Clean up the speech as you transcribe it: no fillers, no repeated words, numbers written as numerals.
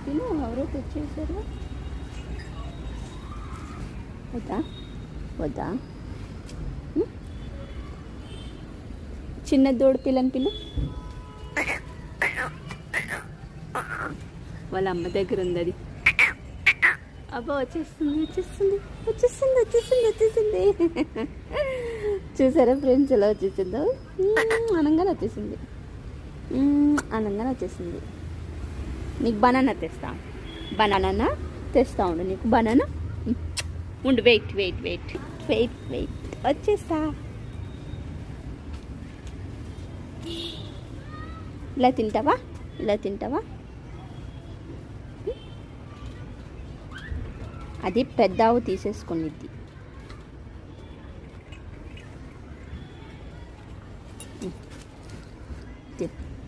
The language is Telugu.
తిను, ఎవరో తెచ్చేసారు. వద్దా వద్దా? చిన్న దూడ పిల్లని పిల్ల వాళ్ళ అమ్మ దగ్గర ఉంది అది. అబ్బా వచ్చేస్తుంది వచ్చేస్తుంది వచ్చేస్తుంది వచ్చేసింది వచ్చేసింది. చూసారా ఫ్రెండ్స్ ఎలా వచ్చేసిందో? అనంగానే వచ్చేసింది, అనంగానే వచ్చేసింది. నీకు బనానా తెస్తా, బనానా తెస్తా ఉండు నీకు బనానా. ఉండు, wait wait wait wait wait, వచ్చేస్తా. ఇలా తింటావా? ఇలా తింటావా? అది పెద్ద ఆవు తీసేసుకునిద్ది.